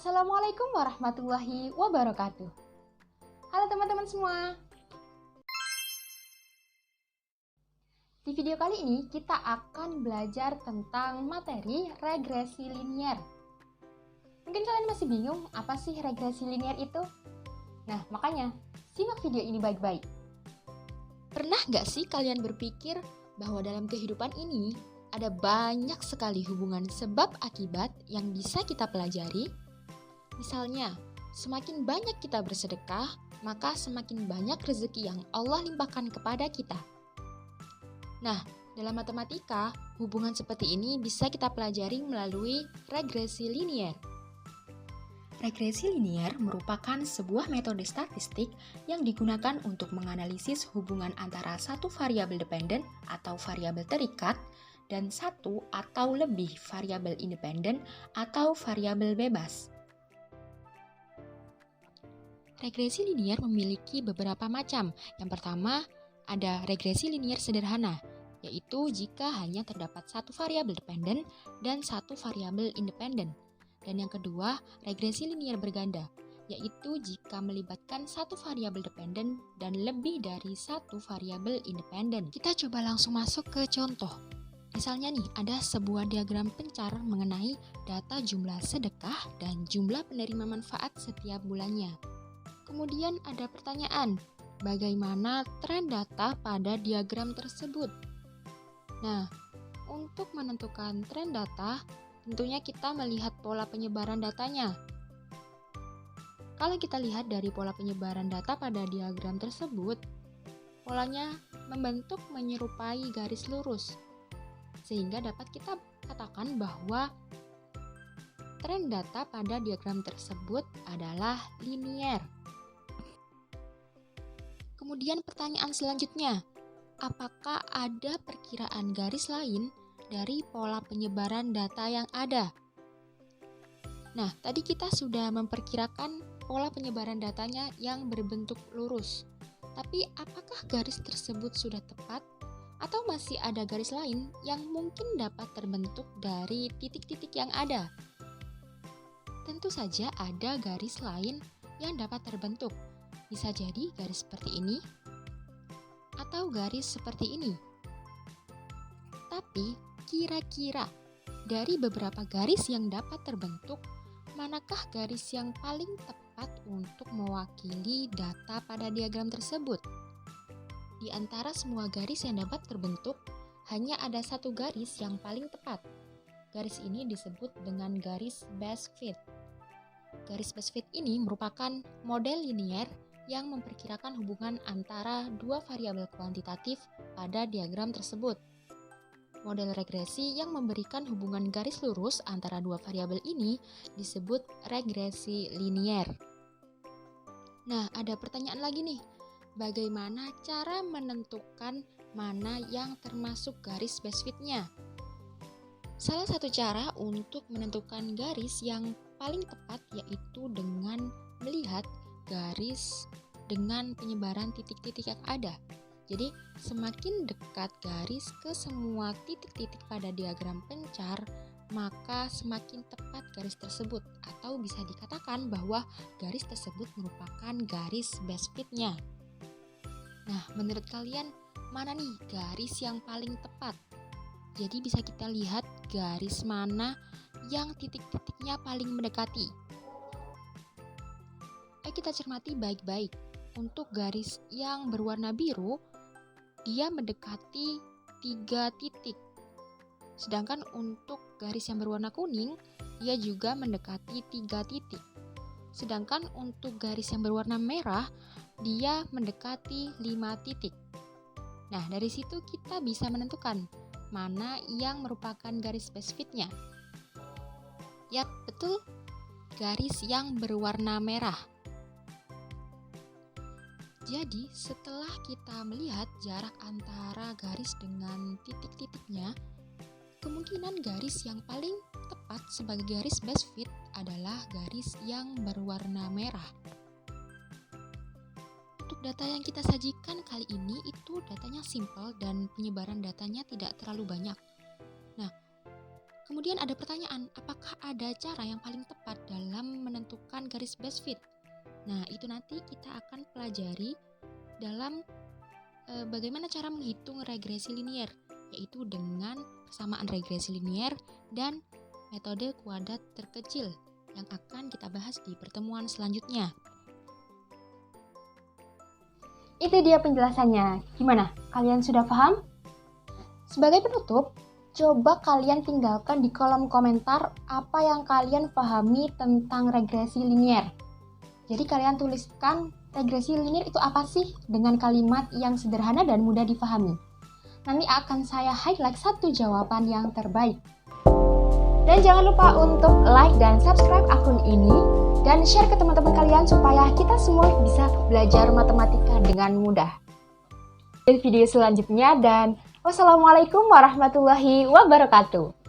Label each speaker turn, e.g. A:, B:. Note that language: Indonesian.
A: Assalamualaikum warahmatullahi wabarakatuh. Halo teman-teman semua. Di video kali ini kita akan belajar tentang materi regresi linier. Mungkin kalian masih bingung apa sih regresi linier itu? Nah, makanya simak video ini baik-baik. Pernah nggak sih kalian berpikir bahwa dalam kehidupan ini ada banyak sekali hubungan sebab akibat yang bisa kita pelajari? Misalnya, semakin banyak kita bersedekah, maka semakin banyak rezeki yang Allah limpahkan kepada kita. Nah, dalam matematika, hubungan seperti ini bisa kita pelajari melalui regresi linier. Regresi linier merupakan sebuah metode statistik yang digunakan untuk menganalisis hubungan antara satu variabel dependen atau variabel terikat dan satu atau lebih variabel independen atau variabel bebas. Regresi linier memiliki beberapa macam. Yang pertama, ada regresi linier sederhana, yaitu jika hanya terdapat satu variabel dependen dan satu variabel independen. Dan yang kedua, regresi linier berganda, yaitu jika melibatkan satu variabel dependen dan lebih dari satu variabel independen. Kita coba langsung masuk ke contoh. Misalnya nih, ada sebuah diagram pencar mengenai data jumlah sedekah dan jumlah penerima manfaat setiap bulannya. Kemudian ada pertanyaan, bagaimana tren data pada diagram tersebut? Nah, untuk menentukan tren data, tentunya kita melihat pola penyebaran datanya. Kalau kita lihat dari pola penyebaran data pada diagram tersebut, polanya membentuk menyerupai garis lurus, sehingga dapat kita katakan bahwa tren data pada diagram tersebut adalah linier. Kemudian pertanyaan selanjutnya, apakah ada perkiraan garis lain dari pola penyebaran data yang ada? Nah, tadi kita sudah memperkirakan pola penyebaran datanya yang berbentuk lurus. Tapi apakah garis tersebut sudah tepat? Atau masih ada garis lain yang mungkin dapat terbentuk dari titik-titik yang ada? Tentu saja ada garis lain yang dapat terbentuk. Bisa jadi garis seperti ini atau garis seperti ini. Tapi kira-kira dari beberapa garis yang dapat terbentuk, manakah garis yang paling tepat untuk mewakili data pada diagram tersebut? Di antara semua garis yang dapat terbentuk, hanya ada satu garis yang paling tepat. Garis ini disebut dengan garis best fit. Garis best fit ini merupakan model linier yang memperkirakan hubungan antara dua variabel kuantitatif pada diagram tersebut. Model regresi yang memberikan hubungan garis lurus antara dua variabel ini disebut regresi linier. Nah, ada pertanyaan lagi nih. Bagaimana cara menentukan mana yang termasuk garis best fit-nya? Salah satu cara untuk menentukan garis yang paling tepat yaitu dengan melihat garis dengan penyebaran titik-titik yang ada. Jadi, semakin dekat garis ke semua titik-titik pada diagram pencar, maka semakin tepat garis tersebut, atau bisa dikatakan bahwa garis tersebut merupakan garis best fit-nya. Nah, menurut kalian, mana nih garis yang paling tepat? Jadi bisa kita lihat garis mana yang titik-titiknya paling mendekati. Kita cermati baik-baik. Untuk garis yang berwarna biru, dia mendekati 3 titik. Sedangkan untuk garis yang berwarna kuning, dia juga mendekati 3 titik. Sedangkan untuk garis yang berwarna merah, dia mendekati 5 titik. Nah, dari situ kita bisa menentukan mana yang merupakan garis best fit-nya. Yap, betul. Garis yang berwarna merah. Jadi, setelah kita melihat jarak antara garis dengan titik-titiknya, kemungkinan garis yang paling tepat sebagai garis best fit adalah garis yang berwarna merah. Untuk data yang kita sajikan kali ini itu datanya simple dan penyebaran datanya tidak terlalu banyak. Nah, Kemudian ada pertanyaan, apakah ada cara yang paling tepat dalam menentukan garis best fit? Nah, itu nanti kita akan pelajari dalam bagaimana cara menghitung regresi linier, yaitu dengan kesamaan regresi linier dan metode kuadrat terkecil yang akan kita bahas di pertemuan selanjutnya.
B: Itu dia penjelasannya. Gimana? Kalian sudah paham? Sebagai penutup, coba kalian tinggalkan di kolom komentar apa yang kalian pahami tentang regresi linier. Jadi kalian tuliskan regresi linier itu apa sih dengan kalimat yang sederhana dan mudah dipahami. Nanti akan saya highlight satu jawaban yang terbaik. Dan jangan lupa untuk like dan subscribe akun ini dan share ke teman-teman kalian supaya kita semua bisa belajar matematika dengan mudah. Di video selanjutnya dan wassalamualaikum warahmatullahi wabarakatuh.